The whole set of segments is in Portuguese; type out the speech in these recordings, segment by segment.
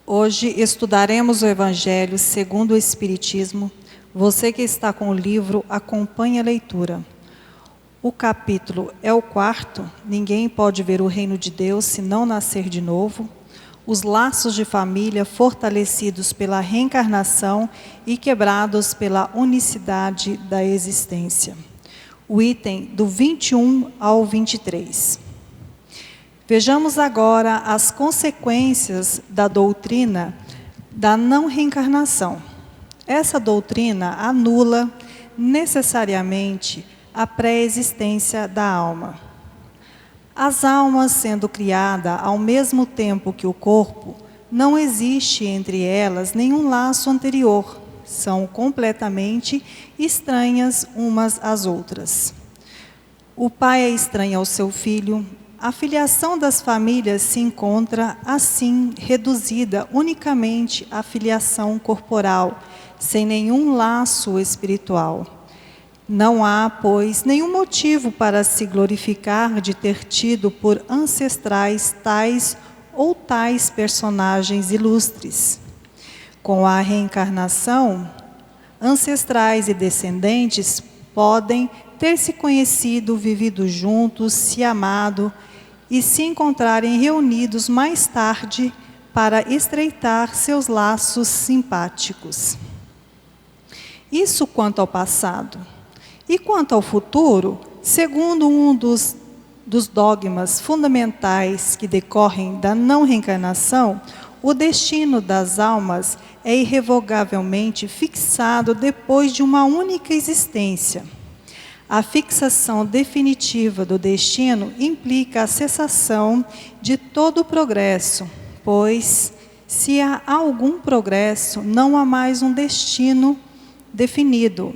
Hoje estudaremos o Evangelho segundo o Espiritismo. Você que está com o livro, acompanhe a leitura. O capítulo é o 4, ninguém pode ver o reino de Deus se não nascer de novo. Os laços de família fortalecidos pela reencarnação e quebrados pela unicidade da existência. O item do 21 ao 23. Vejamos agora as consequências da doutrina da não reencarnação. Essa doutrina anula necessariamente a pré-existência da alma. As almas sendo criadas ao mesmo tempo que o corpo, não existe entre elas nenhum laço anterior, são completamente estranhas umas às outras. O pai é estranho ao seu filho. A filiação das famílias se encontra, assim, reduzida unicamente à filiação corporal, sem nenhum laço espiritual. Não há, pois, nenhum motivo para se glorificar de ter tido por ancestrais tais ou tais personagens ilustres. Com a reencarnação, ancestrais e descendentes podem ter se conhecido, vivido juntos, se amado e se encontrarem reunidos mais tarde para estreitar seus laços simpáticos. Isso quanto ao passado. E quanto ao futuro, segundo um dos dogmas fundamentais que decorrem da não reencarnação, o destino das almas é irrevogavelmente fixado depois de uma única existência. A fixação definitiva do destino implica a cessação de todo o progresso, pois, se há algum progresso, não há mais um destino definido.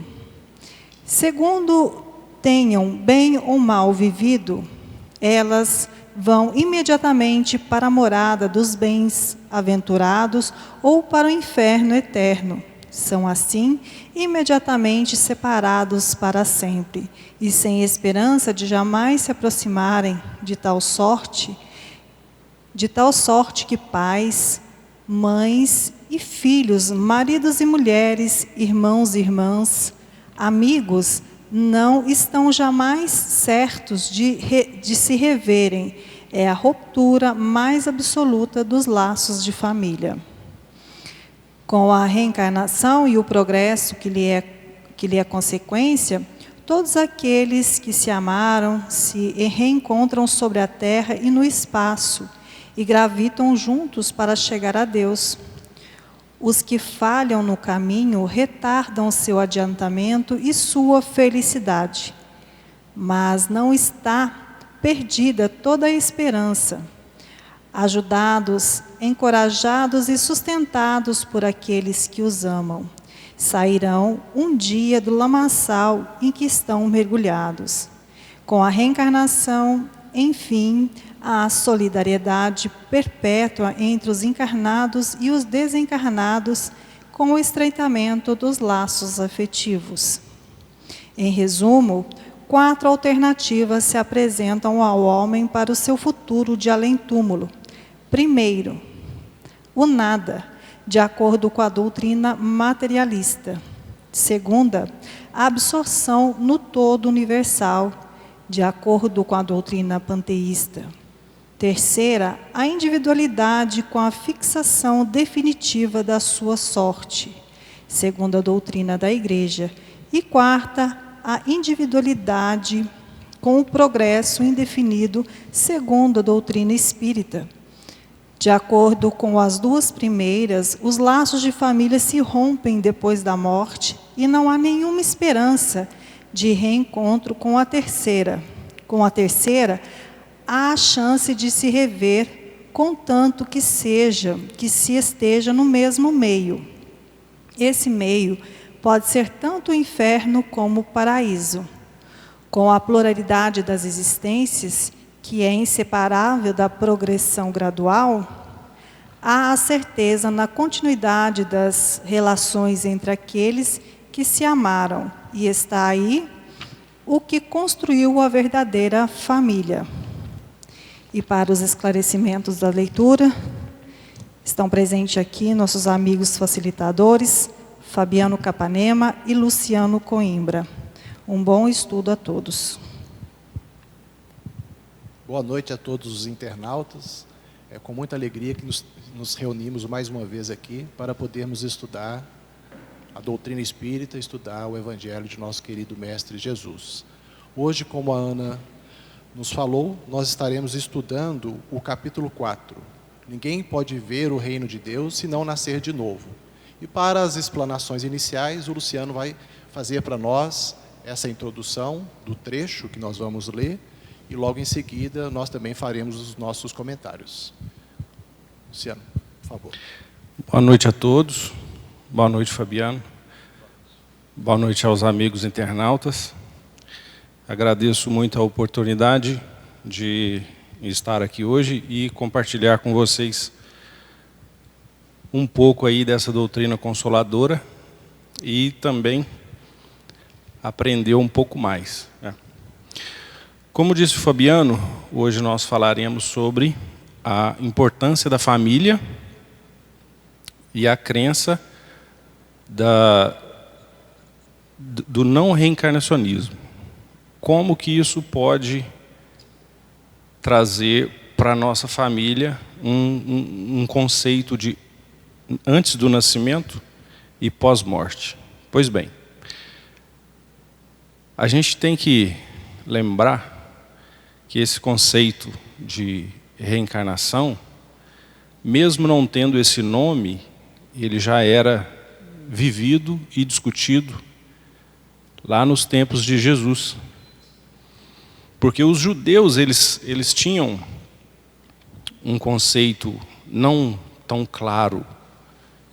Segundo tenham bem ou mal vivido, elas vão imediatamente para a morada dos bens-aventurados ou para o inferno eterno. São, assim, imediatamente separados para sempre, e sem esperança de jamais se aproximarem de tal sorte que pais, mães e filhos, maridos e mulheres, irmãos e irmãs, amigos, não estão jamais certos de se reverem. É a ruptura mais absoluta dos laços de família. Com a reencarnação e o progresso que lhe é consequência, todos aqueles que se amaram se reencontram sobre a terra e no espaço, e gravitam juntos para chegar a Deus. Os que falham no caminho retardam seu adiantamento e sua felicidade. Mas não está perdida toda a esperança. Ajudados, encorajados e sustentados por aqueles que os amam, sairão um dia do lamaçal em que estão mergulhados. Com a reencarnação, enfim, há solidariedade perpétua entre os encarnados e os desencarnados, com o estreitamento dos laços afetivos. Em resumo, 4 alternativas se apresentam ao homem para o seu futuro de além-túmulo. Primeiro, o nada, de acordo com a doutrina materialista. Segunda, a absorção no todo universal, de acordo com a doutrina panteísta. Terceira, a individualidade com a fixação definitiva da sua sorte, segundo a doutrina da Igreja. E quarta, a individualidade com o progresso indefinido, segundo a doutrina espírita. De acordo com as duas primeiras, os laços de família se rompem depois da morte e não há nenhuma esperança de reencontro com a terceira. Com a terceira, há a chance de se rever, contanto que se esteja no mesmo meio. Esse meio pode ser tanto o inferno como o paraíso. Com a pluralidade das existências, que é inseparável da progressão gradual, há a certeza na continuidade das relações entre aqueles que se amaram, e está aí o que construiu a verdadeira família. E para os esclarecimentos da leitura, Estão presentes aqui nossos amigos facilitadores, Fabiano Capanema e Luciano Coimbra. Um bom estudo a todos. Boa noite a todos os internautas. É com muita alegria que nos reunimos mais uma vez aqui para podermos estudar a doutrina espírita, estudar o Evangelho de nosso querido Mestre Jesus. Hoje, como a Ana nos falou, nós estaremos estudando o capítulo 4. Ninguém pode ver o reino de Deus se não nascer de novo. E para as explanações iniciais, o Luciano vai fazer para nós essa introdução do trecho que nós vamos ler, e logo em seguida nós também faremos os nossos comentários. Luciano, por favor. Boa noite a todos. Boa noite, Fabiano. Boa noite aos amigos internautas. Agradeço muito a oportunidade de estar aqui hoje e compartilhar com vocês um pouco aí dessa doutrina consoladora e também aprender um pouco mais, né? Como disse o Fabiano, hoje nós falaremos sobre a importância da família e a crença do não reencarnacionismo. Como que isso pode trazer para a nossa família um conceito de antes do nascimento e pós-morte. Pois bem, a gente tem que lembrar que esse conceito de reencarnação, mesmo não tendo esse nome, ele já era vivido e discutido lá nos tempos de Jesus. Porque os judeus, eles tinham um conceito não tão claro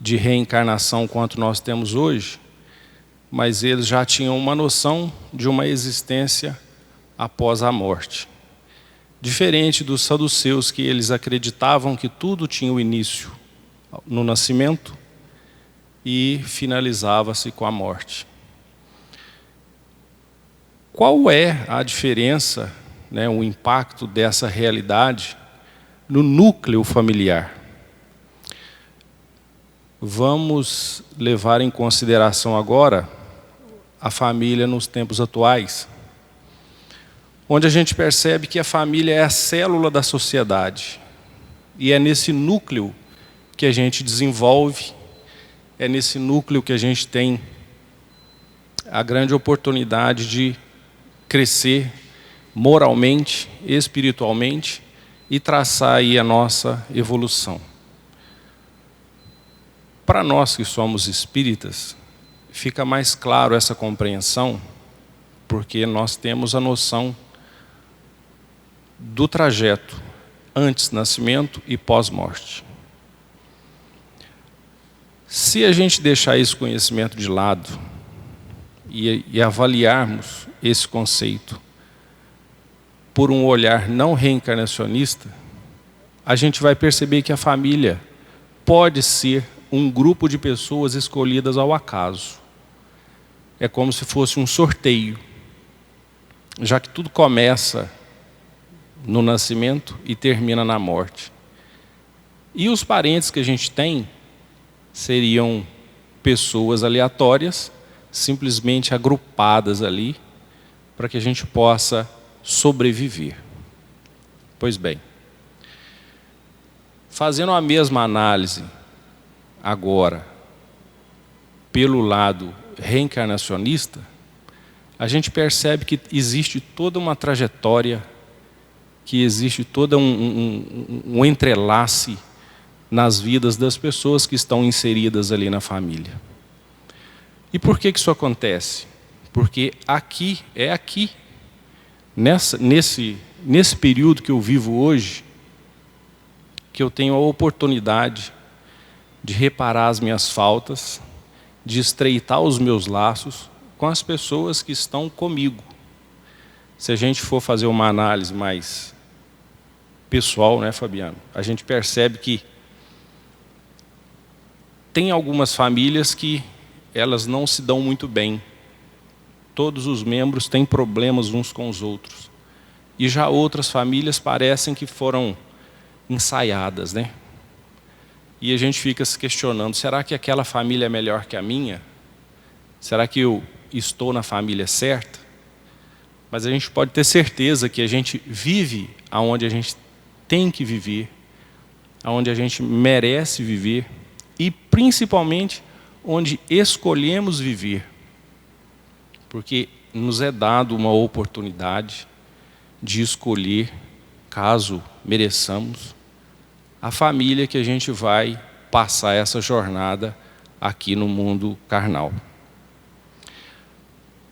de reencarnação quanto nós temos hoje, mas eles já tinham uma noção de uma existência após a morte. Diferente dos saduceus, que eles acreditavam que tudo tinha o início no nascimento e finalizava-se com a morte. Qual é a diferença, né, o impacto dessa realidade no núcleo familiar? Vamos levar em consideração agora a família nos tempos atuais, onde a gente percebe que a família é a célula da sociedade. E é nesse núcleo que a gente desenvolve, é nesse núcleo que a gente tem a grande oportunidade de crescer moralmente, espiritualmente e traçar aí a nossa evolução. Para nós que somos espíritas, fica mais claro essa compreensão, porque nós temos a noção do trajeto antes nascimento e pós-morte. Se a gente deixar esse conhecimento de lado e avaliarmos esse conceito por um olhar não reencarnacionista, a gente vai perceber que a família pode ser um grupo de pessoas escolhidas ao acaso. É como se fosse um sorteio, já que tudo começa no nascimento e termina na morte. E os parentes que a gente tem seriam pessoas aleatórias, simplesmente agrupadas ali, para que a gente possa sobreviver. Pois bem, fazendo a mesma análise agora, pelo lado reencarnacionista, a gente percebe que existe toda uma trajetória, que existe todo um entrelace nas vidas das pessoas que estão inseridas ali na família. E por que isso acontece? Porque nesse período que eu vivo hoje, que eu tenho a oportunidade de reparar as minhas faltas, de estreitar os meus laços com as pessoas que estão comigo. Se a gente for fazer uma análise mais pessoal, né, Fabiano? A gente percebe que tem algumas famílias que elas não se dão muito bem. Todos os membros têm problemas uns com os outros. E já outras famílias parecem que foram ensaiadas, né? e a gente fica se questionando, será que aquela família é melhor que a minha? Será que eu estou na família certa? Mas a gente pode ter certeza que a gente vive aonde a gente tem que viver, aonde a gente merece viver e principalmente onde escolhemos viver. Porque nos é dado uma oportunidade de escolher, caso mereçamos, a família que a gente vai passar essa jornada aqui no mundo carnal.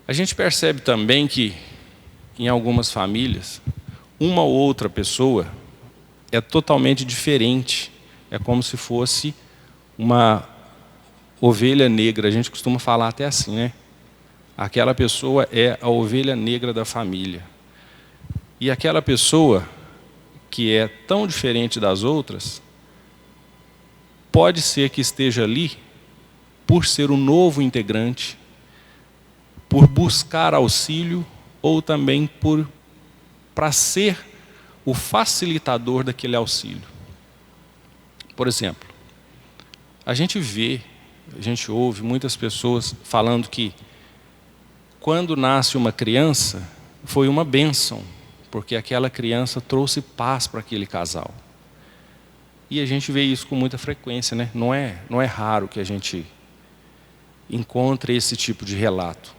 A gente percebe também que em algumas famílias, uma ou outra pessoa é totalmente diferente. É como se fosse uma ovelha negra. A gente costuma falar até assim, né? Aquela pessoa é a ovelha negra da família. E aquela pessoa que é tão diferente das outras, pode ser que esteja ali por ser um novo integrante, por buscar auxílio, ou também para ser o facilitador daquele auxílio. Por exemplo, a gente ouve muitas pessoas falando que quando nasce uma criança, foi uma bênção, porque aquela criança trouxe paz para aquele casal. E a gente vê isso com muita frequência, né? Não é raro que a gente encontre esse tipo de relato.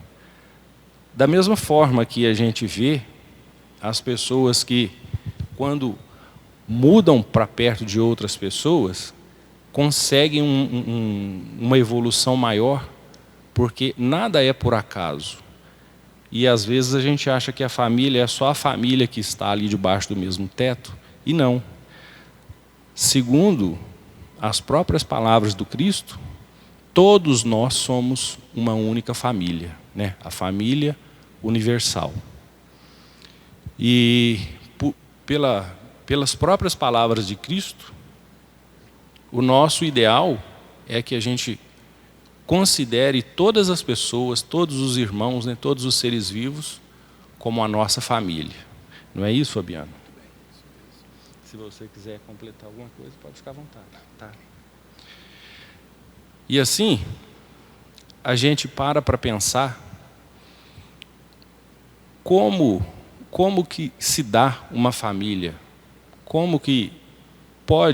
Da mesma forma que a gente vê as pessoas que, quando mudam para perto de outras pessoas, conseguem uma evolução maior, porque nada é por acaso. E às vezes a gente acha que a família é só a família que está ali debaixo do mesmo teto, e não. Segundo as próprias palavras do Cristo, todos nós somos uma única família, né? A família universal. E pelas próprias palavras de Cristo, o nosso ideal é que a gente considere todas as pessoas, todos os irmãos, né, todos os seres vivos, como a nossa família. Não é isso, Fabiano? Se você quiser completar alguma coisa, pode ficar à vontade. Tá? E assim, a gente para pensar como que se dá uma família, como que a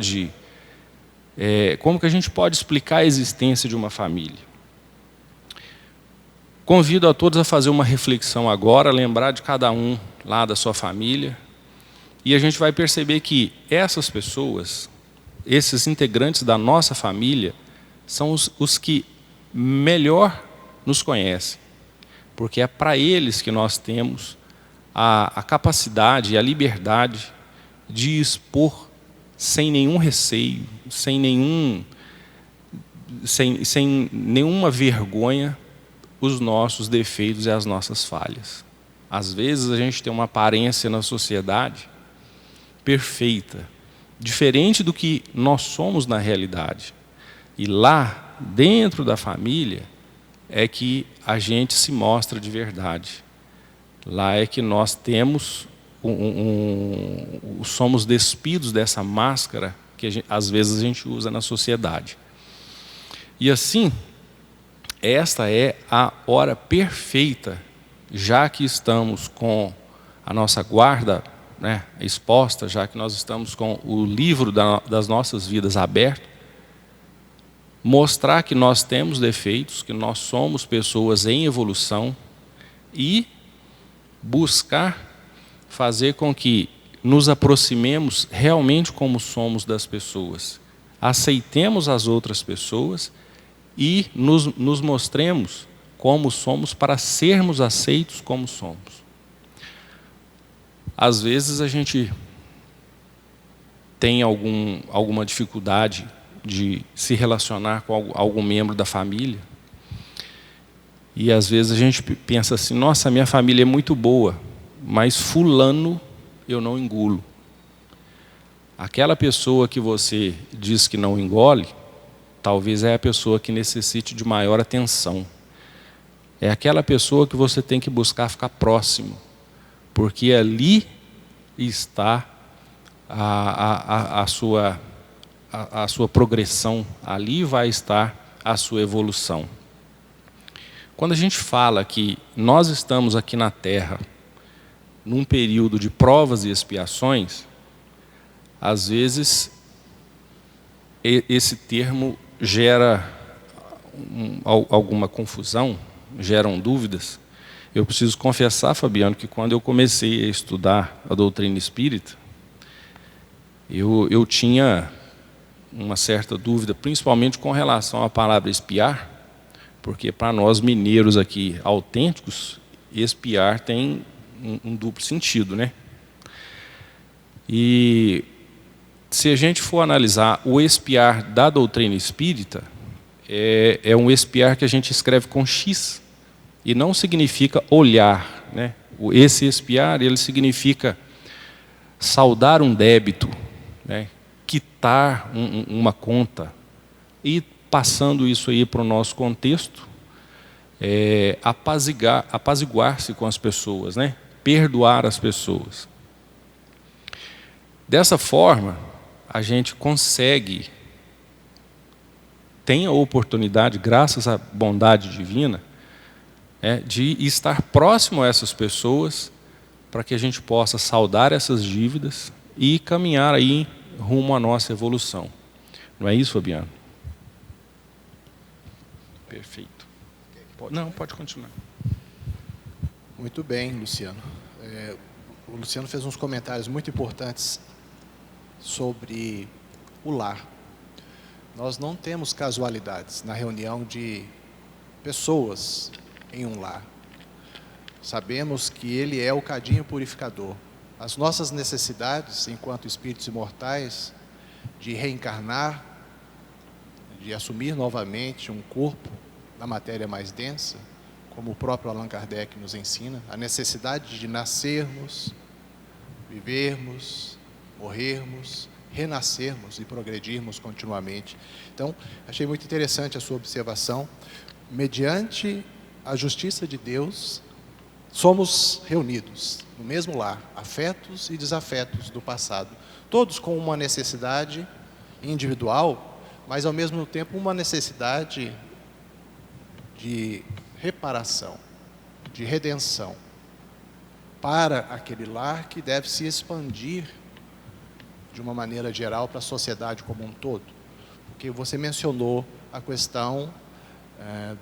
gente pode explicar a existência de uma família. Convido a todos a fazer uma reflexão agora, lembrar de cada um lá da sua família, e a gente vai perceber que essas pessoas, esses integrantes da nossa família, são os que melhor nos conhecem, porque é para eles que nós temos a capacidade e a liberdade de expor sem nenhum receio, sem nenhuma vergonha, os nossos defeitos e as nossas falhas. Às vezes a gente tem uma aparência na sociedade perfeita, diferente do que nós somos na realidade. E lá, dentro da família, é que a gente se mostra de verdade. Lá é que nós temos, somos despidos dessa máscara que às vezes a gente usa na sociedade. E assim, esta é a hora perfeita, já que estamos com a nossa guarda, né, exposta, já que nós estamos com o livro das nossas vidas aberto, mostrar que nós temos defeitos, que nós somos pessoas em evolução e buscar fazer com que nos aproximemos realmente como somos das pessoas, aceitemos as outras pessoas e nos mostremos como somos para sermos aceitos como somos. Às vezes a gente tem alguma dificuldade de se relacionar com algum membro da família. E às vezes a gente pensa assim, nossa, minha família é muito boa, mas fulano eu não engulo. Aquela pessoa que você diz que não engole, talvez é a pessoa que necessite de maior atenção. É aquela pessoa que você tem que buscar ficar próximo, porque ali está a sua progressão, ali vai estar a sua evolução. Quando a gente fala que nós estamos aqui na Terra, num período de provas e expiações, às vezes esse termo gera alguma confusão, geram dúvidas. Eu preciso confessar, Fabiano, que quando eu comecei a estudar a doutrina espírita, eu tinha uma certa dúvida, principalmente com relação à palavra espiar, porque para nós mineiros aqui autênticos, espiar tem um duplo sentido, né? E se a gente for analisar o espiar da doutrina espírita, é um espiar que a gente escreve com X, e não significa olhar, né? Esse espiar, ele significa saldar um débito, né? Quitar uma conta, e passando isso aí para o nosso contexto, apaziguar-se com as pessoas, né? Perdoar as pessoas. Dessa forma, a gente consegue, tem a oportunidade, graças à bondade divina, de estar próximo a essas pessoas, para que a gente possa saldar essas dívidas e caminhar aí rumo à nossa evolução. Não é isso, Fabiano? Perfeito. Não, pode continuar. Muito bem, Luciano. O Luciano fez uns comentários muito importantes sobre o lar. Nós não temos casualidades na reunião de pessoas em um lar. Sabemos que ele é o cadinho purificador. As nossas necessidades, enquanto espíritos imortais, de reencarnar, de assumir novamente um corpo na matéria mais densa, como o próprio Allan Kardec nos ensina, a necessidade de nascermos, vivermos, morrermos, renascermos e progredirmos continuamente. Então, achei muito interessante a sua observação. Mediante a justiça de Deus, somos reunidos no mesmo lar, afetos e desafetos do passado, todos com uma necessidade individual, mas ao mesmo tempo uma necessidade de reparação, de redenção, para aquele lar que deve se expandir de uma maneira geral para a sociedade como um todo. Porque você mencionou a questão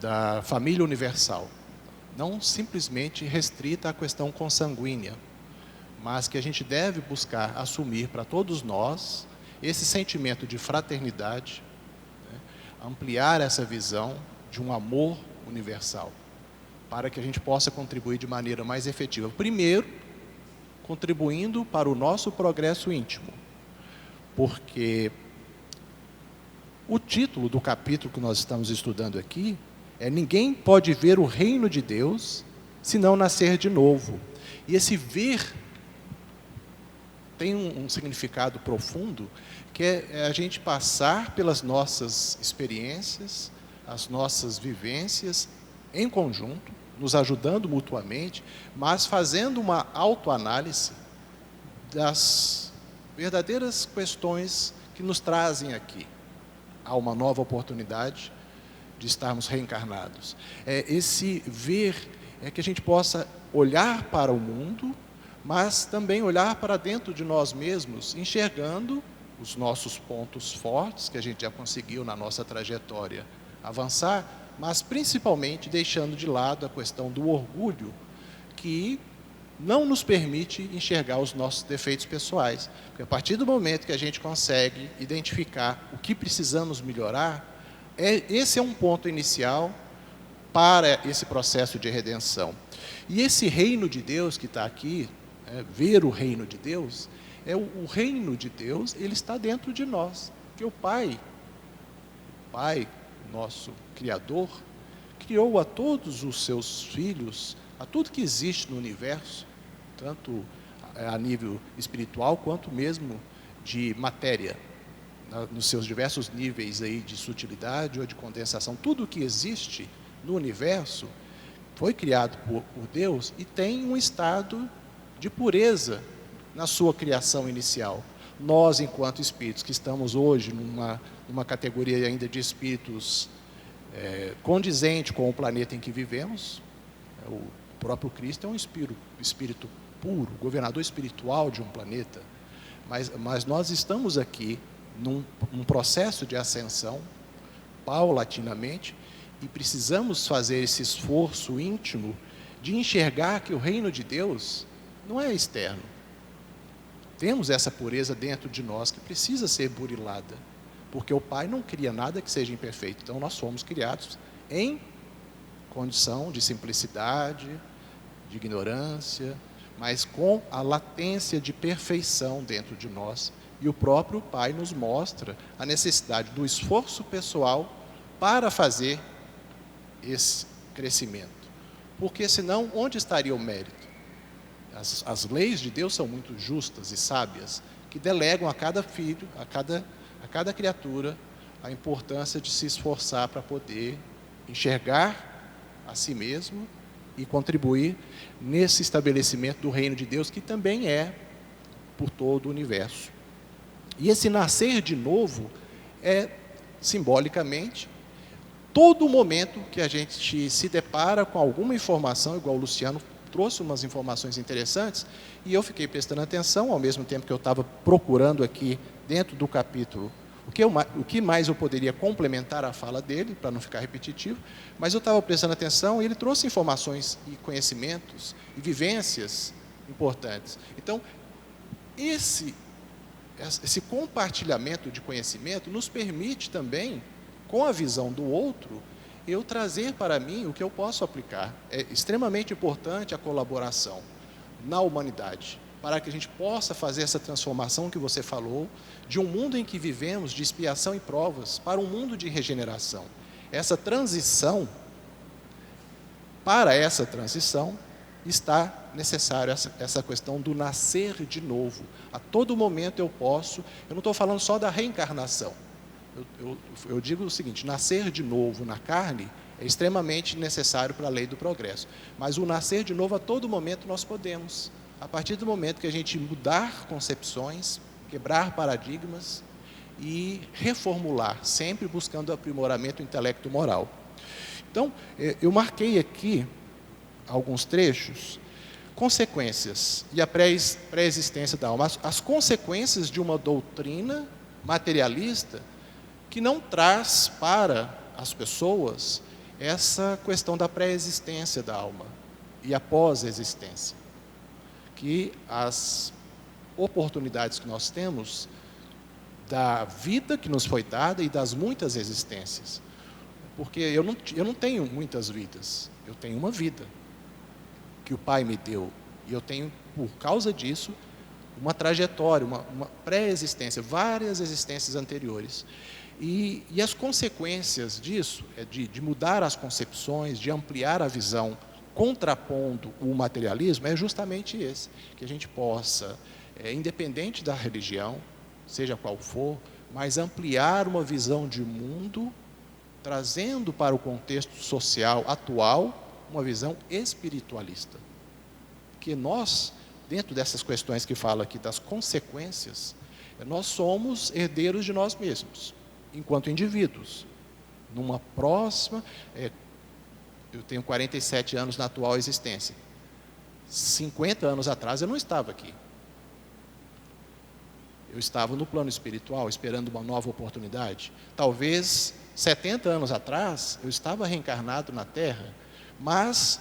da família universal, não simplesmente restrita à questão consanguínea, mas que a gente deve buscar assumir para todos nós esse sentimento de fraternidade, né? Ampliar essa visão de um amor universal, para que a gente possa contribuir de maneira mais efetiva. Primeiro, contribuindo para o nosso progresso íntimo, porque o título do capítulo que nós estamos estudando aqui é "Ninguém pode ver o reino de Deus se não nascer de novo". E esse ver tem um significado profundo, que é a gente passar pelas nossas experiências, as nossas vivências em conjunto, nos ajudando mutuamente, mas fazendo uma autoanálise das verdadeiras questões que nos trazem aqui a uma nova oportunidade de estarmos reencarnados. Esse ver é que a gente possa olhar para o mundo, mas também olhar para dentro de nós mesmos, enxergando os nossos pontos fortes, que a gente já conseguiu na nossa trajetória avançar, mas principalmente deixando de lado a questão do orgulho, que não nos permite enxergar os nossos defeitos pessoais. Porque a partir do momento que a gente consegue identificar o que precisamos melhorar, esse é um ponto inicial para esse processo de redenção. E esse reino de Deus que está aqui, ver o reino de Deus, o reino de Deus, ele está dentro de nós. Porque o Pai, nosso Criador, criou a todos os seus filhos, a tudo que existe no universo, tanto a nível espiritual quanto mesmo de matéria, nos seus diversos níveis aí de sutilidade ou de condensação. Tudo que existe no universo foi criado por Deus e tem um estado de pureza na sua criação inicial. nós, enquanto espíritos, que estamos hoje numa categoria ainda de espíritos condizente com o planeta em que vivemos, o próprio Cristo é um espírito puro, governador espiritual de um planeta, mas nós estamos aqui num processo de ascensão, paulatinamente, e precisamos fazer esse esforço íntimo de enxergar que o reino de Deus não é externo. Temos essa pureza dentro de nós que precisa ser burilada, porque o Pai não cria nada que seja imperfeito. Então nós fomos criados em condição de simplicidade, de ignorância, mas com a latência de perfeição dentro de nós. E o próprio Pai nos mostra a necessidade do esforço pessoal para fazer esse crescimento. Porque senão, onde estaria o mérito? As leis de Deus são muito justas e sábias, que delegam a cada filho, a cada criatura, a importância de se esforçar para poder enxergar a si mesmo e contribuir nesse estabelecimento do reino de Deus, que também é por todo o universo. E esse nascer de novo é, simbolicamente, todo momento que a gente se depara com alguma informação, igual o Luciano trouxe umas informações interessantes, e eu fiquei prestando atenção, ao mesmo tempo que eu estava procurando aqui, dentro do capítulo, o que mais eu poderia complementar a fala dele, para não ficar repetitivo, mas eu estava prestando atenção e ele trouxe informações e conhecimentos e vivências importantes. Então, esse compartilhamento de conhecimento nos permite também, com a visão do outro, eu trazer para mim o que eu posso aplicar. É extremamente importante a colaboração na humanidade, para que a gente possa fazer essa transformação que você falou, de um mundo em que vivemos de expiação e provas, para um mundo de regeneração. Essa transição, para essa transição, está necessária essa questão do nascer de novo. A todo momento eu não estou falando só da reencarnação, eu digo o seguinte: nascer de novo na carne é extremamente necessário para a lei do progresso, mas o nascer de novo a todo momento nós podemos, a partir do momento que a gente mudar concepções, quebrar paradigmas e reformular, sempre buscando o aprimoramento intelecto-moral. Então, eu marquei aqui alguns trechos, consequências e a pré-existência da alma, as consequências de uma doutrina materialista que não traz para as pessoas essa questão da pré-existência da alma e a pós-existência, que as oportunidades que nós temos da vida que nos foi dada e das muitas existências, porque eu não tenho muitas vidas, eu tenho uma vida que o Pai me deu, e eu tenho, por causa disso, uma trajetória, uma pré-existência, várias existências anteriores. E as consequências disso, de mudar as concepções, de ampliar a visão, contrapondo o materialismo, é justamente esse, que a gente possa, independente da religião, seja qual for, mas ampliar uma visão de mundo, trazendo para o contexto social atual uma visão espiritualista. Que nós, dentro dessas questões que fala aqui das consequências, nós somos herdeiros de nós mesmos, enquanto indivíduos. Numa próxima, eu tenho 47 anos na atual existência. 50 anos atrás eu não estava aqui. Eu estava no plano espiritual, esperando uma nova oportunidade. Talvez 70 anos atrás eu estava reencarnado na Terra, mas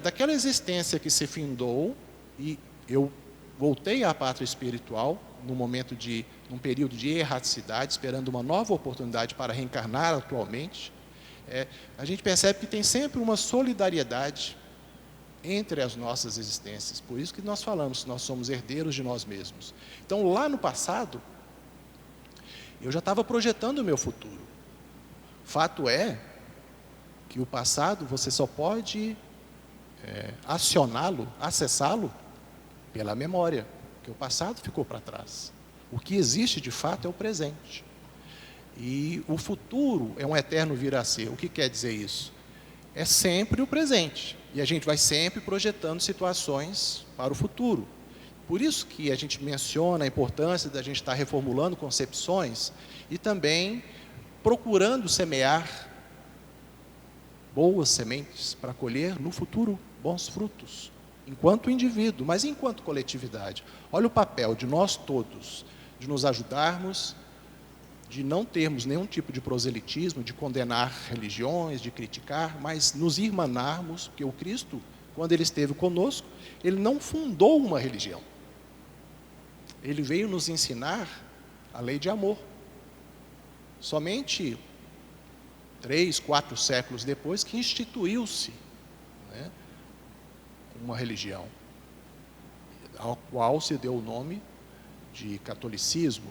daquela existência que se findou, e eu voltei à pátria espiritual num período de erraticidade, esperando uma nova oportunidade para reencarnar atualmente. A gente percebe que tem sempre uma solidariedade entre as nossas existências. Por isso que nós falamos, nós somos herdeiros de nós mesmos. Então, lá no passado, eu já estava projetando o meu futuro. Fato é que o passado você só pode acioná-lo, acessá-lo pela memória, porque o passado ficou para trás. O que existe de fato é o presente. E o futuro é um eterno vir a ser. O que quer dizer isso? É sempre o presente. E a gente vai sempre projetando situações para o futuro. por isso que a gente menciona a importância da gente estar reformulando concepções e também procurando semear boas sementes para colher no futuro bons frutos, enquanto indivíduo, mas enquanto coletividade. Olha o papel de nós todos, de nos ajudarmos, de não termos nenhum tipo de proselitismo, de condenar religiões, de criticar, mas nos irmanarmos, porque o Cristo, quando ele esteve conosco, ele não fundou uma religião. Ele veio nos ensinar a lei de amor. Somente 3, 4 séculos depois que instituiu-se, né, uma religião, ao qual se deu o nome de catolicismo.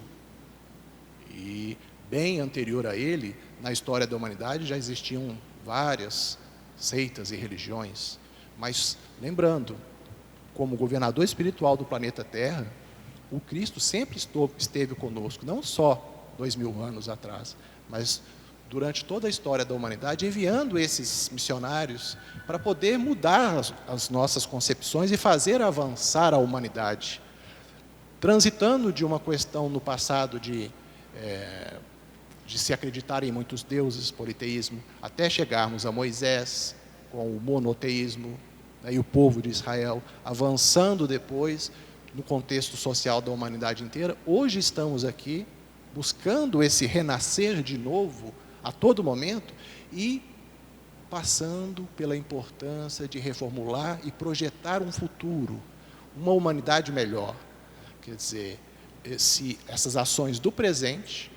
E bem anterior a ele, na história da humanidade, já existiam várias seitas e religiões. Mas, lembrando, como governador espiritual do planeta Terra, o Cristo sempre esteve conosco, não só 2000 anos atrás, mas durante toda a história da humanidade, enviando esses missionários para poder mudar as nossas concepções e fazer avançar a humanidade. Transitando de uma questão no passado de se acreditar em muitos deuses, politeísmo, até chegarmos a Moisés, com o monoteísmo, né, e o povo de Israel, avançando depois no contexto social da humanidade inteira. Hoje estamos aqui buscando esse renascer de novo a todo momento e passando pela importância de reformular e projetar um futuro, uma humanidade melhor. Quer dizer, essas ações do presente,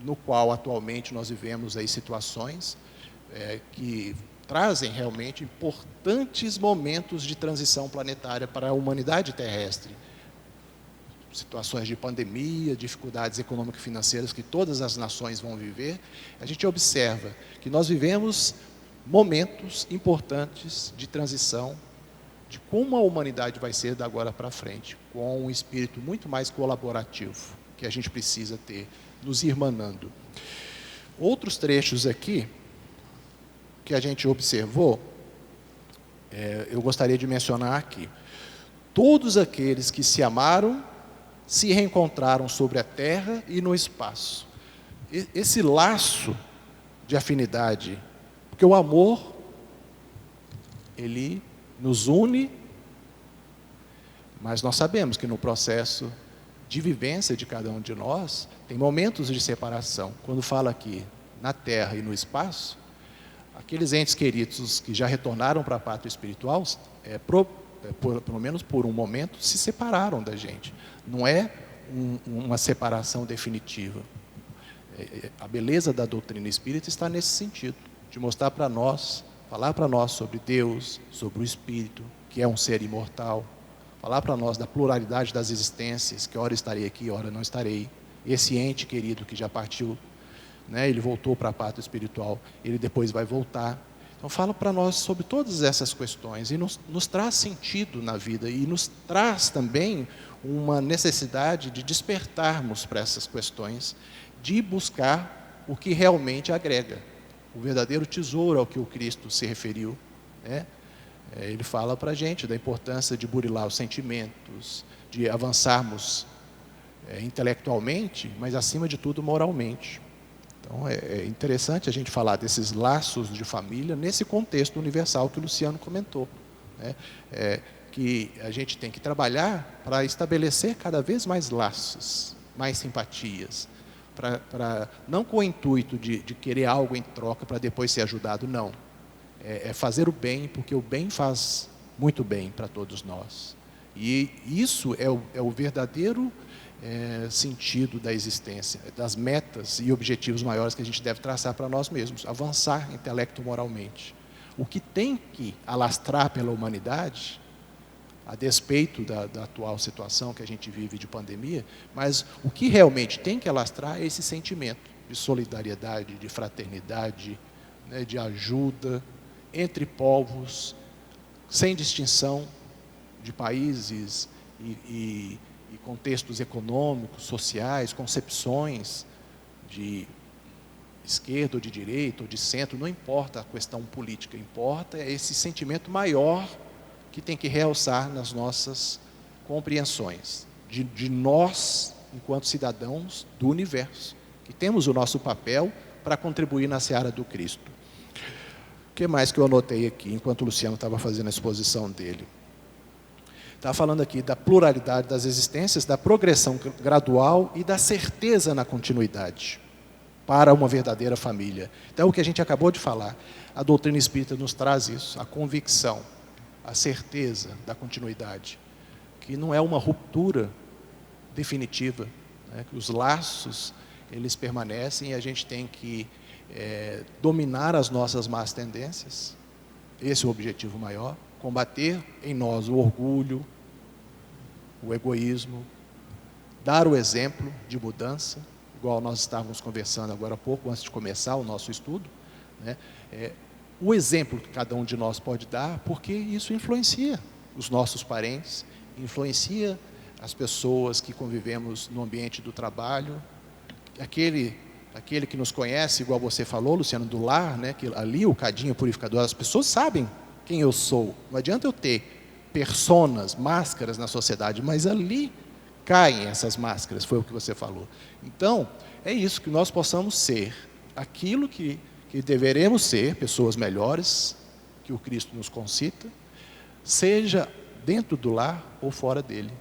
no qual atualmente nós vivemos aí situações que trazem realmente importantes momentos de transição planetária para a humanidade terrestre. Situações de pandemia, dificuldades econômico-financeiras que todas as nações vão viver, a gente observa que nós vivemos momentos importantes de transição, de como a humanidade vai ser da agora para frente, com um espírito muito mais colaborativo, que a gente precisa ter, nos irmanando. Outros trechos aqui, que a gente observou, eu gostaria de mencionar aqui. Todos aqueles que se amaram, se reencontraram sobre a terra e no espaço. Esse laço de afinidade, porque o amor, ele nos une, mas nós sabemos que no processo de vivência de cada um de nós, tem momentos de separação. Quando fala aqui na terra e no espaço, aqueles entes queridos que já retornaram para a pátria espiritual, pelo menos por um momento, se separaram da gente. Não é uma separação definitiva. A beleza da doutrina espírita está nesse sentido, de mostrar para nós, falar para nós sobre Deus, sobre o Espírito, que é um ser imortal, falar para nós da pluralidade das existências, que ora estarei aqui, ora não estarei. Esse ente querido que já partiu, né, ele voltou para a pátria espiritual, ele depois vai voltar. Então fala para nós sobre todas essas questões e nos traz sentido na vida e nos traz também uma necessidade de despertarmos para essas questões, de buscar o que realmente agrega, o verdadeiro tesouro ao que o Cristo se referiu, né? Ele fala para a gente da importância de burilar os sentimentos, de avançarmos intelectualmente, mas acima de tudo moralmente. Então é interessante a gente falar desses laços de família nesse contexto universal que o Luciano comentou, né? Que a gente tem que trabalhar para estabelecer cada vez mais laços, mais simpatias, não com o intuito de querer algo em troca para depois ser ajudado, não. É fazer o bem, porque o bem faz muito bem para todos nós. E isso é o verdadeiro sentido da existência, das metas e objetivos maiores que a gente deve traçar para nós mesmos, avançar intelecto-moralmente. O que tem que alastrar pela humanidade, a despeito da atual situação que a gente vive de pandemia, mas o que realmente tem que alastrar é esse sentimento de solidariedade, de fraternidade, né, de ajuda entre povos, sem distinção de países e contextos econômicos, sociais, concepções de esquerda ou de direita ou de centro, não importa a questão política, importa esse sentimento maior que tem que realçar nas nossas compreensões de nós, enquanto cidadãos do universo, que temos o nosso papel para contribuir na seara do Cristo. O que mais que eu anotei aqui, enquanto o Luciano estava fazendo a exposição dele? Estava falando aqui da pluralidade das existências, da progressão gradual e da certeza na continuidade para uma verdadeira família. Então, o que a gente acabou de falar, a doutrina espírita nos traz isso, a convicção, a certeza da continuidade, que não é uma ruptura definitiva, né? Que os laços, eles permanecem e a gente tem que dominar as nossas más tendências, esse é o objetivo maior, combater em nós o orgulho, o egoísmo, dar o exemplo de mudança, igual nós estávamos conversando agora há pouco, antes de começar o nosso estudo, né? O exemplo que cada um de nós pode dar, porque isso influencia os nossos parentes, influencia as pessoas que convivemos no ambiente do trabalho, aquele que nos conhece, igual você falou, Luciano, do lar, né? Que ali o cadinho purificador, as pessoas sabem quem eu sou. Não adianta eu ter personas, máscaras na sociedade, mas ali caem essas máscaras, foi o que você falou. Então, é isso, que nós possamos ser aquilo que deveremos ser, pessoas melhores, que o Cristo nos concita, seja dentro do lar ou fora dele.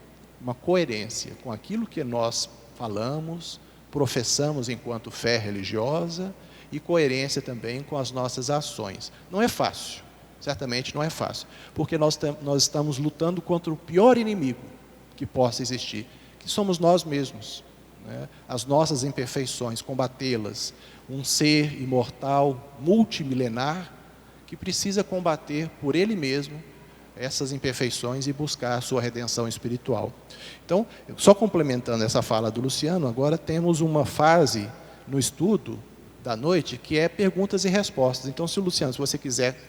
Uma coerência com aquilo que nós falamos, professamos enquanto fé religiosa e coerência também com as nossas ações. Não é fácil. Certamente não é fácil, porque nós estamos lutando contra o pior inimigo que possa existir, que somos nós mesmos, né? As nossas imperfeições, combatê-las, um ser imortal, multimilenar, que precisa combater por ele mesmo essas imperfeições e buscar a sua redenção espiritual. Então, só complementando essa fala do Luciano, agora temos uma fase no estudo da noite que é perguntas e respostas. Então, se você quiser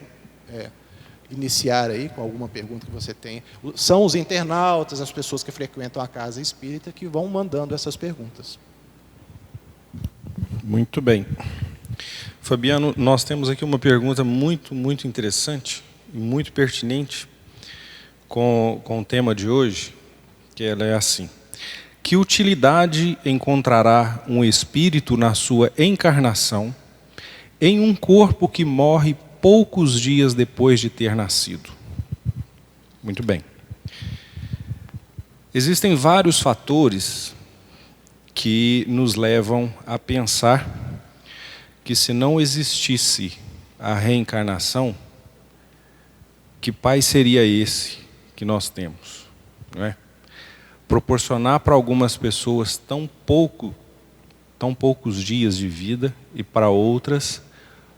iniciar aí com alguma pergunta que você tem. São os internautas, as pessoas que frequentam a casa espírita, que vão mandando essas perguntas. Muito bem. Fabiano, nós temos aqui uma pergunta muito, muito interessante e muito pertinente com o tema de hoje, que ela é assim: que utilidade encontrará um espírito na sua encarnação em um corpo que morre poucos dias depois de ter nascido? Muito bem. Existem vários fatores que nos levam a pensar que, se não existisse a reencarnação, que pai seria esse que nós temos, não é? Proporcionar para algumas pessoas tão poucos dias de vida e para outras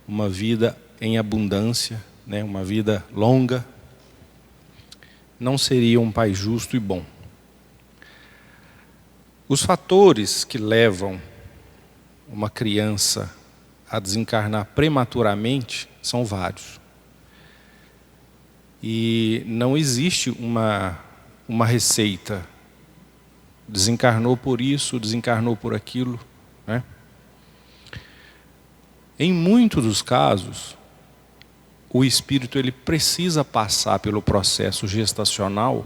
uma vida em abundância, né, uma vida longa, não seria um pai justo e bom. Os fatores que levam uma criança a desencarnar prematuramente são vários. E não existe uma receita. Desencarnou por isso, desencarnou por aquilo, né? Em muitos dos casos, o espírito ele precisa passar pelo processo gestacional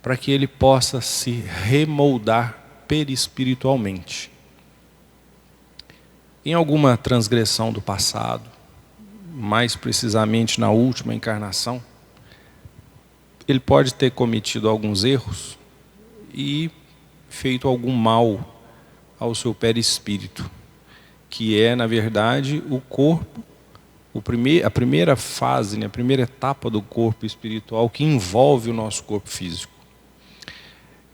para que ele possa se remoldar perispiritualmente. Em alguma transgressão do passado, mais precisamente na última encarnação, ele pode ter cometido alguns erros e feito algum mal ao seu perispírito, que é, na verdade, o corpo, a primeira fase, né, a primeira etapa do corpo espiritual que envolve o nosso corpo físico.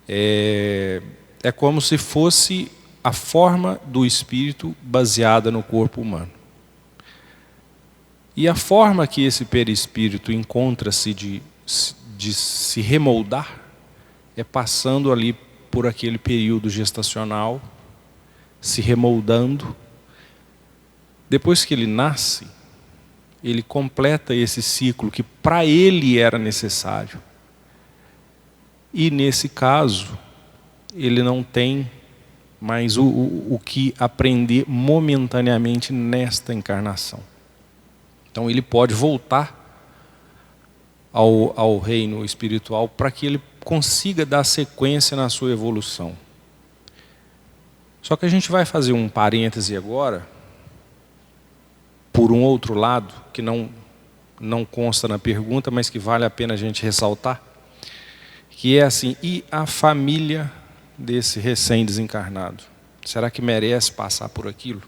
É como se fosse a forma do espírito baseada no corpo humano. E a forma que esse perispírito encontra-se de se remoldar é passando ali por aquele período gestacional, se remoldando. Depois que ele nasce, ele completa esse ciclo que para ele era necessário. E nesse caso, ele não tem mais o que aprender momentaneamente nesta encarnação. Então ele pode voltar ao reino espiritual para que ele consiga dar sequência na sua evolução. Só que a gente vai fazer um parêntese agora, por um outro lado, que não consta na pergunta, mas que vale a pena a gente ressaltar, que é assim, e a família desse recém-desencarnado? Será que merece passar por aquilo?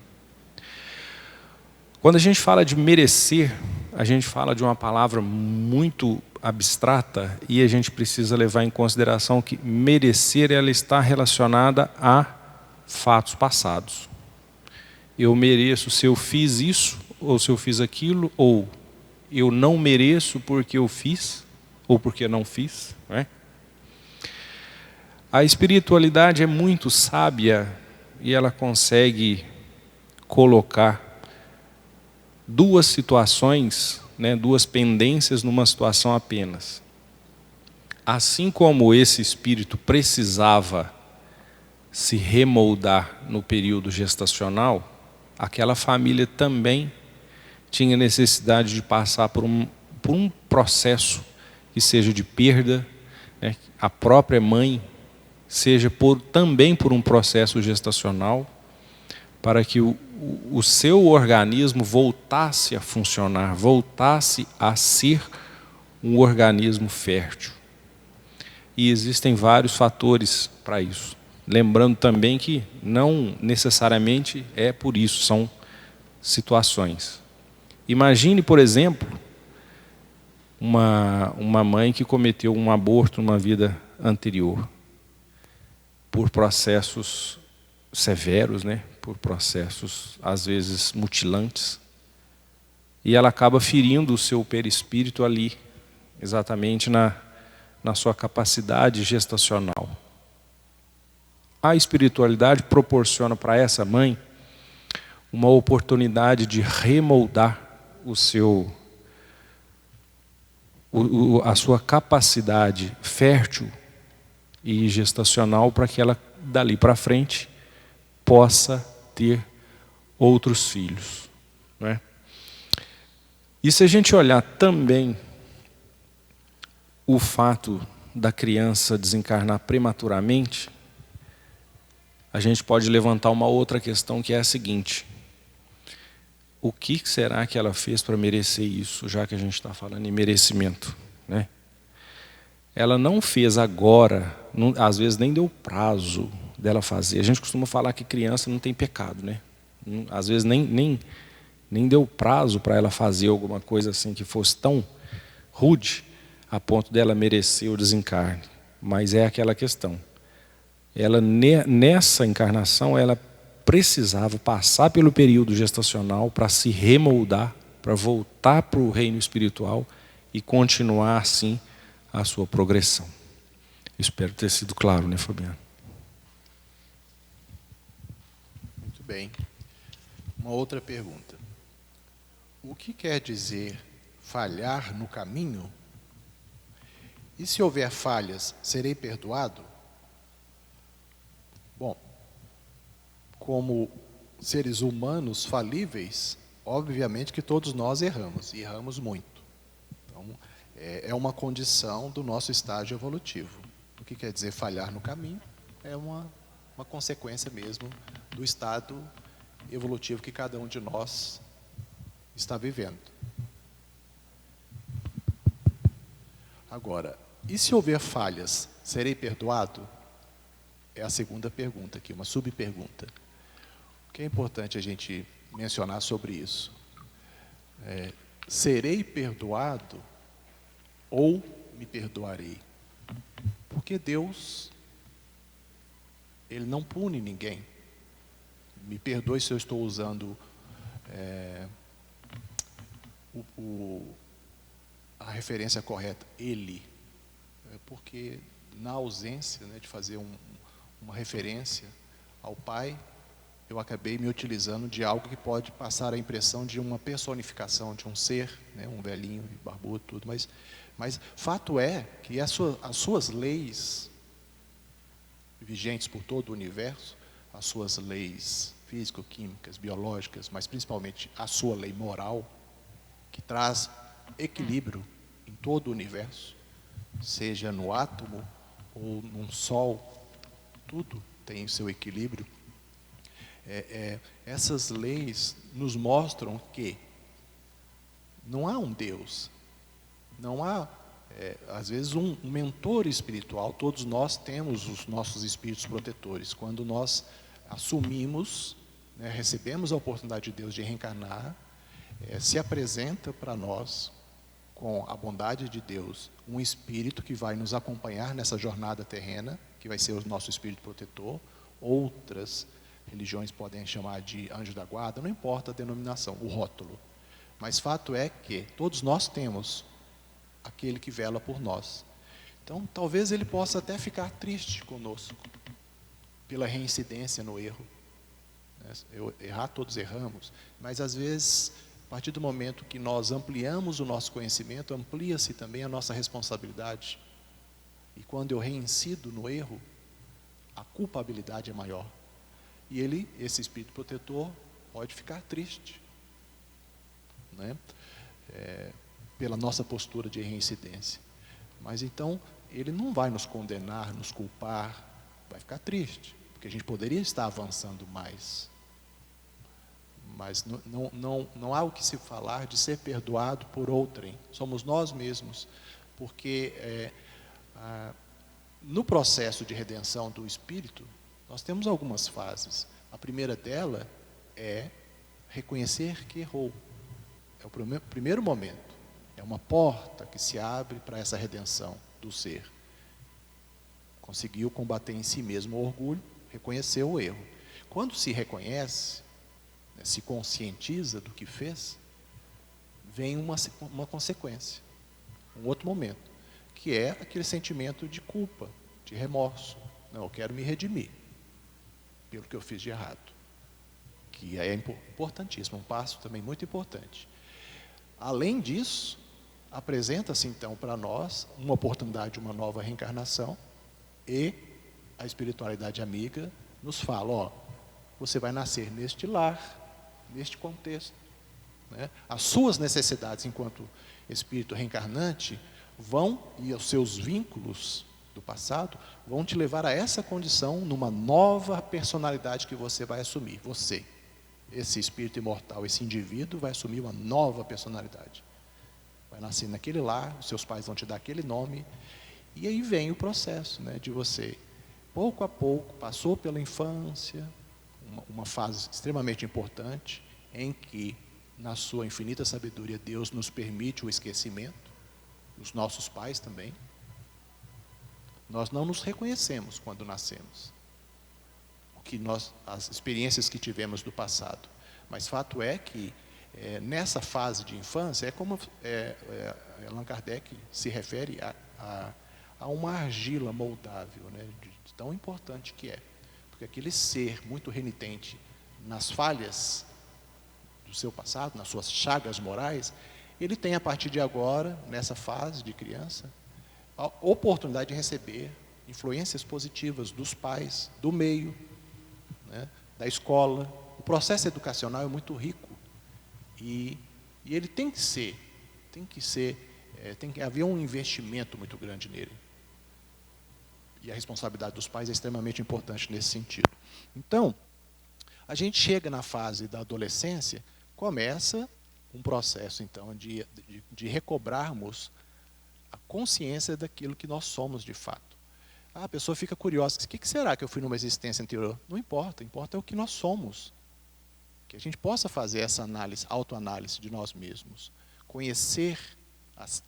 Quando a gente fala de merecer, a gente fala de uma palavra muito abstrata e a gente precisa levar em consideração que merecer, ela está relacionada a fatos passados. Eu mereço se eu fiz isso, ou se eu fiz aquilo, ou eu não mereço porque eu fiz, ou porque não fiz, não é? A espiritualidade é muito sábia e ela consegue colocar duas situações, né, duas pendências numa situação apenas. Assim como esse espírito precisava se remoldar no período gestacional, aquela família também tinha necessidade de passar por um processo que seja de perda, né, a própria mãe seja também por um processo gestacional, para que o seu organismo voltasse a funcionar, voltasse a ser um organismo fértil. E existem vários fatores para isso. Lembrando também que não necessariamente é por isso, são situações. Imagine, por exemplo, uma mãe que cometeu um aborto numa vida anterior, por processos severos, né? Por processos, às vezes, mutilantes. E ela acaba ferindo o seu perispírito ali, exatamente na sua capacidade gestacional. A espiritualidade proporciona para essa mãe uma oportunidade de remoldar a sua capacidade fértil e gestacional para que ela, dali para frente, possa ter outros filhos, não é? E se a gente olhar também o fato da criança desencarnar prematuramente, a gente pode levantar uma outra questão, que é a seguinte: o que será que ela fez para merecer isso, já que a gente está falando em merecimento, né? Ela não fez agora, às vezes nem deu prazo dela fazer. A gente costuma falar que criança não tem pecado, né? Às vezes nem deu prazo para ela fazer alguma coisa assim que fosse tão rude a ponto dela merecer o desencarne. Mas é aquela questão. Ela, nessa encarnação, ela precisava passar pelo período gestacional para se remoldar, para voltar para o reino espiritual e continuar assim a sua progressão. Espero ter sido claro, né, Fabiano? Muito bem. Uma outra pergunta. O que quer dizer falhar no caminho? E se houver falhas, serei perdoado? Bom, como seres humanos falíveis, obviamente que todos nós erramos, e erramos muito. Então, é uma condição do nosso estágio evolutivo. O que quer dizer falhar no caminho? É uma consequência mesmo do estado evolutivo que cada um de nós está vivendo. Agora, e se houver falhas, serei perdoado? É a segunda pergunta aqui, uma subpergunta. O que é importante a gente mencionar sobre isso? Serei perdoado ou me perdoarei? Porque Deus, Ele não pune ninguém. Me perdoe se eu estou usando a referência correta, Ele. Porque na ausência, né, de fazer uma referência ao Pai, eu acabei me utilizando de algo que pode passar a impressão de uma personificação de um ser, né, um velhinho, barbudo, tudo, mas fato é que as suas leis vigentes por todo o universo, as suas leis físico-químicas, biológicas, mas principalmente a sua lei moral, que traz equilíbrio em todo o universo, seja no átomo ou num sol, tudo tem o seu equilíbrio. Essas leis nos mostram que não há um Deus, não há, às vezes, um mentor espiritual. Todos nós temos os nossos espíritos protetores. Quando nós assumimos, né, recebemos a oportunidade de Deus de reencarnar, se apresenta para nós, com a bondade de Deus, um espírito que vai nos acompanhar nessa jornada terrena, que vai ser o nosso espírito protetor. Outras religiões podem chamar de anjo da guarda, não importa a denominação, o rótulo. Mas fato é que todos nós temos aquele que vela por nós. Então, talvez ele possa até ficar triste conosco, pela reincidência no erro. Errar, todos erramos, mas às vezes, a partir do momento que nós ampliamos o nosso conhecimento, amplia-se também a nossa responsabilidade. E quando eu reincido no erro, a culpabilidade é maior. E esse espírito protetor, pode ficar triste, né? Pela nossa postura de reincidência. Mas então, ele não vai nos condenar, nos culpar, vai ficar triste, porque a gente poderia estar avançando mais. Mas não há o que se falar de ser perdoado por outrem. Somos nós mesmos, porque no processo de redenção do espírito, nós temos algumas fases. A primeira dela é reconhecer que errou. É o primeiro momento. É uma porta que se abre para essa redenção do ser. Conseguiu combater em si mesmo o orgulho, reconheceu o erro. Quando se reconhece, se conscientiza do que fez, vem uma consequência, um outro momento, que é aquele sentimento de culpa, de remorso. Não, eu quero me redimir pelo que eu fiz de errado, que é importantíssimo, um passo também muito importante. Além disso, apresenta-se então para nós uma oportunidade de uma nova reencarnação, e a espiritualidade amiga nos fala, você vai nascer neste lar, neste contexto, né? As suas necessidades enquanto espírito reencarnante e os seus vínculos do passado vão te levar a essa condição numa nova personalidade que você vai assumir. Você, esse espírito imortal, esse indivíduo vai assumir uma nova personalidade. Vai nascer naquele lar, os seus pais vão te dar aquele nome, e aí vem o processo, né, de você, pouco a pouco, passou pela infância, uma fase extremamente importante, em que, na sua infinita sabedoria, Deus nos permite o esquecimento, os nossos pais também. Nós não nos reconhecemos quando nascemos, as experiências que tivemos do passado. Mas fato é que, nessa fase de infância, é como Allan Kardec se refere a uma argila moldável, né, de tão importante que é. Porque aquele ser muito renitente nas falhas do seu passado, nas suas chagas morais, ele tem a partir de agora, nessa fase de criança, a oportunidade de receber influências positivas dos pais, do meio, né, da escola. O processo educacional é muito rico e ele tem que haver um investimento muito grande nele. E a responsabilidade dos pais é extremamente importante nesse sentido. Então, a gente chega na fase da adolescência, começa um processo, então, de recobrarmos a consciência daquilo que nós somos de fato. A pessoa fica curiosa, o que será que eu fui numa existência anterior? Não importa, importa é o que nós somos. Que a gente possa fazer essa análise, autoanálise de nós mesmos, conhecer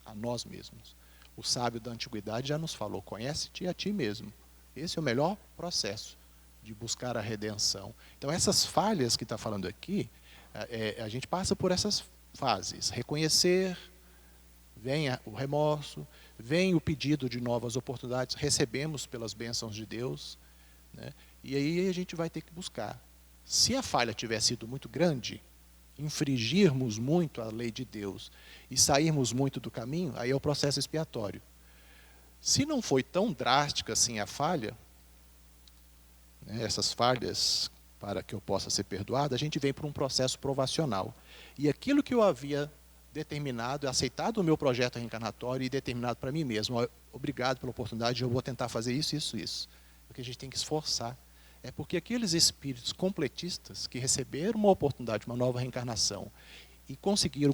a nós mesmos. O sábio da antiguidade já nos falou, conhece-te a ti mesmo. Esse é o melhor processo de buscar a redenção. Então, essas falhas que está falando aqui, a gente passa por essas fases. Reconhecer, vem o remorso, vem o pedido de novas oportunidades, recebemos pelas bênçãos de Deus, né? E aí a gente vai ter que buscar. Se a falha tiver sido muito grande, infringirmos muito a lei de Deus e sairmos muito do caminho, aí é o processo expiatório. Se não foi tão drástica assim a falha, né, essas falhas, para que eu possa ser perdoado, a gente vem para um processo provacional. E aquilo que eu havia determinado, aceitado o meu projeto reencarnatório e determinado para mim mesmo. Ó, obrigado pela oportunidade, eu vou tentar fazer isso, isso, isso. O que a gente tem que esforçar é porque aqueles espíritos completistas que receberam uma oportunidade, uma nova reencarnação e conseguiram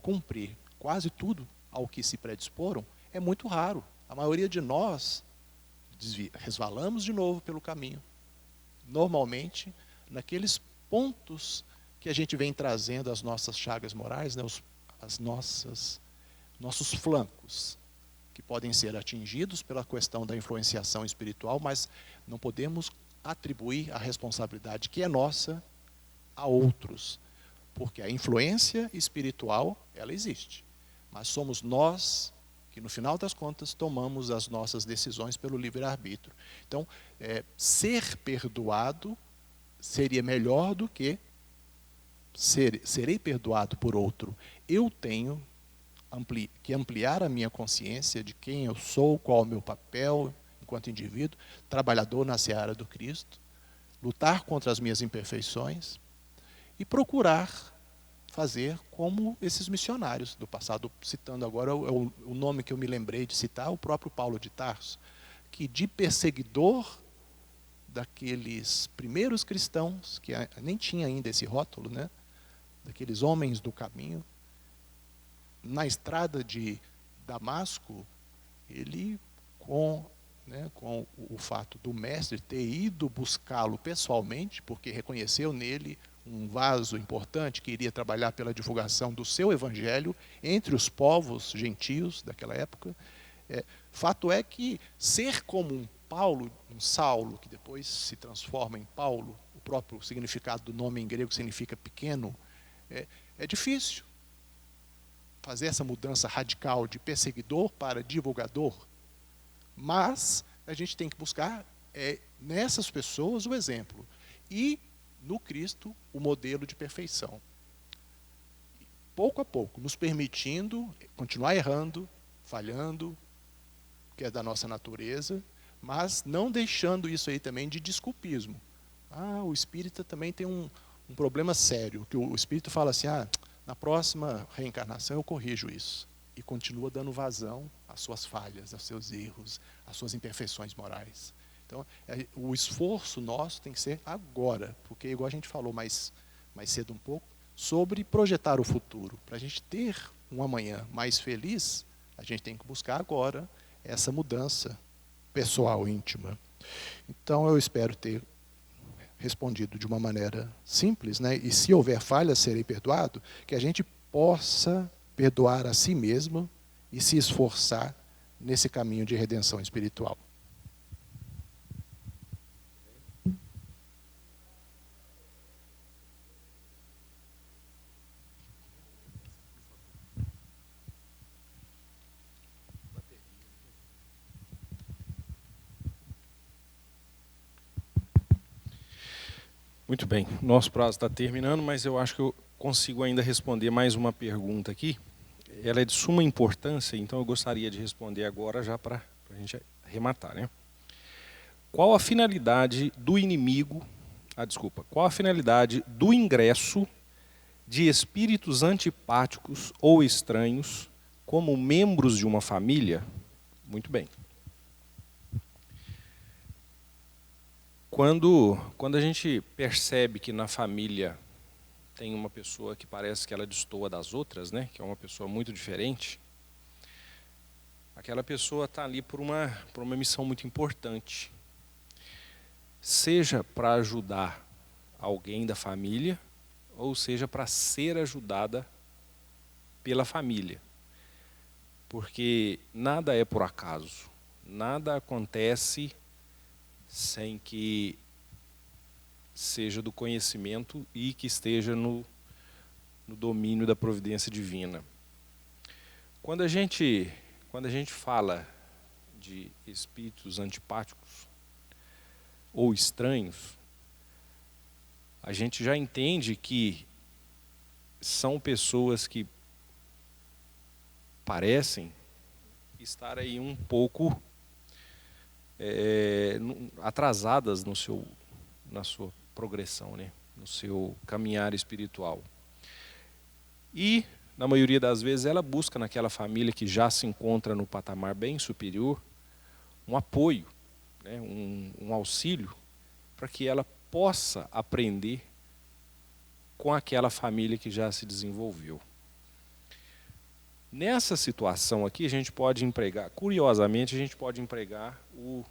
cumprir quase tudo ao que se predisporam, é muito raro. A maioria de nós resvalamos de novo pelo caminho. Normalmente, naqueles pontos que a gente vem trazendo as nossas chagas morais, né, nossos flancos, que podem ser atingidos pela questão da influenciação espiritual, mas não podemos atribuir a responsabilidade que é nossa a outros, porque a influência espiritual, ela existe, mas somos nós que no final das contas tomamos as nossas decisões pelo livre-arbítrio. Então, ser perdoado seria melhor do que serei perdoado por outro. Eu tenho que ampliar a minha consciência de quem eu sou, qual é o meu papel enquanto indivíduo, trabalhador na seara do Cristo, lutar contra as minhas imperfeições e procurar fazer como esses missionários do passado. Citando agora o nome que eu me lembrei de citar, o próprio Paulo de Tarso, que de perseguidor daqueles primeiros cristãos, que nem tinha ainda esse rótulo, né? Daqueles homens do caminho, na estrada de Damasco, ele, com o fato do mestre ter ido buscá-lo pessoalmente, porque reconheceu nele um vaso importante que iria trabalhar pela divulgação do seu evangelho entre os povos gentios daquela época. Fato é que ser como um Paulo, um Saulo, que depois se transforma em Paulo, o próprio significado do nome em grego significa pequeno, é difícil fazer essa mudança radical de perseguidor para divulgador, mas a gente tem que buscar nessas pessoas o exemplo e no Cristo o modelo de perfeição. Pouco a pouco, nos permitindo continuar errando, falhando, que é da nossa natureza, mas não deixando isso aí também de desculpismo. O espírita também tem um problema sério, que o espírito fala assim, na próxima reencarnação eu corrijo isso. E continua dando vazão às suas falhas, aos seus erros, às suas imperfeições morais. Então, o esforço nosso tem que ser agora, porque igual a gente falou mais cedo um pouco, sobre projetar o futuro. Para a gente ter um amanhã mais feliz, a gente tem que buscar agora essa mudança pessoal, íntima. Então, eu espero ter respondido de uma maneira simples, né? E se houver falha, serei perdoado, que a gente possa perdoar a si mesmo e se esforçar nesse caminho de redenção espiritual. Muito bem, nosso prazo está terminando, mas eu acho que eu consigo ainda responder mais uma pergunta aqui. Ela é de suma importância, então eu gostaria de responder agora já para a gente arrematar, né? Qual a finalidade do inimigo, qual a finalidade do ingresso de espíritos antipáticos ou estranhos como membros de uma família? Muito bem. Quando a gente percebe que na família tem uma pessoa que parece que ela destoa das outras, né, que é uma pessoa muito diferente, aquela pessoa está ali por uma missão muito importante. Seja para ajudar alguém da família, ou seja para ser ajudada pela família. Porque nada é por acaso, nada acontece sem que seja do conhecimento e que esteja no domínio da providência divina. Quando a gente fala de espíritos antipáticos ou estranhos, a gente já entende que são pessoas que parecem estar aí um pouco atrasadas na sua progressão, né? No seu caminhar espiritual. E na maioria das vezes, ela busca naquela família que já se encontra no patamar bem superior um apoio, né, um auxílio, para que ela possa aprender com aquela família que já se desenvolveu. Nessa situação aqui, a gente pode empregar, curiosamente, a gente pode empregar o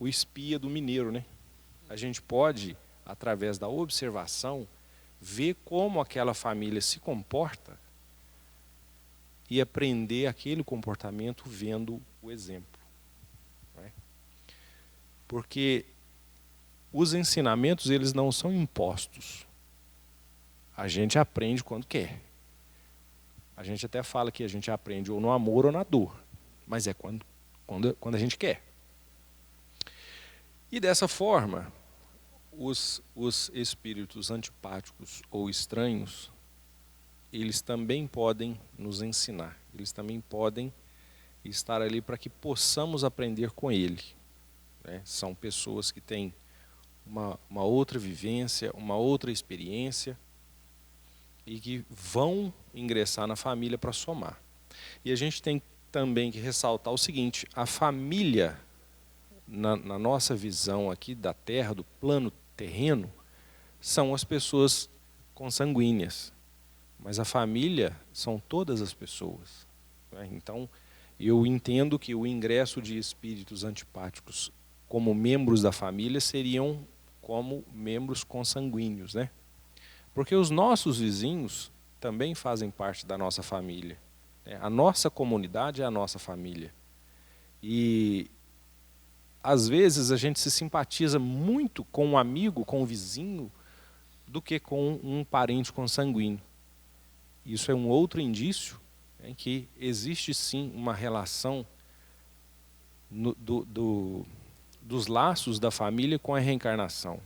espia do mineiro, né? A gente pode, através da observação, ver como aquela família se comporta e aprender aquele comportamento vendo o exemplo. Né? Porque os ensinamentos, eles não são impostos. A gente aprende quando quer. A gente até fala que a gente aprende ou no amor ou na dor, mas é quando a gente quer. E dessa forma, os espíritos antipáticos ou estranhos, eles também podem nos ensinar, eles também podem estar ali para que possamos aprender com ele. Né? São pessoas que têm uma outra vivência, uma outra experiência, e que vão ingressar na família para somar. E a gente tem também que ressaltar o seguinte: a família, na nossa visão aqui da Terra, do plano terreno, são as pessoas consanguíneas. Mas a família são todas as pessoas. Né? Então, eu entendo que o ingresso de espíritos antipáticos como membros da família seriam como membros consanguíneos, né? Porque os nossos vizinhos também fazem parte da nossa família. A nossa comunidade é a nossa família. E, às vezes, a gente se simpatiza muito com um amigo, com um vizinho, do que com um parente consanguíneo. Isso é um outro indício em que existe, sim, uma relação dos laços da família com a reencarnação.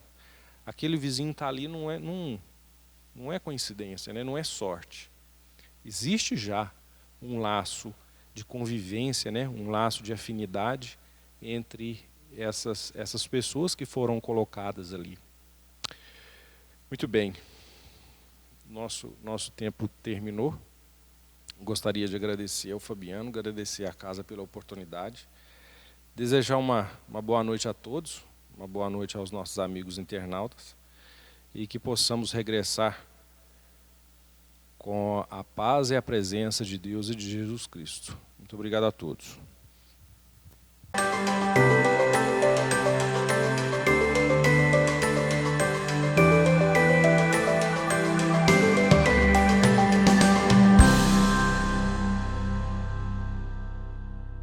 Aquele vizinho está ali não é coincidência, né? Não é sorte. Existe já um laço de convivência, né? Um laço de afinidade entre essas pessoas que foram colocadas ali. Muito bem. Nosso tempo terminou. Gostaria de agradecer ao Fabiano, agradecer à casa pela oportunidade. Desejar uma boa noite a todos, uma boa noite aos nossos amigos internautas, e que possamos regressar com a paz e a presença de Deus e de Jesus Cristo. Muito obrigado a todos.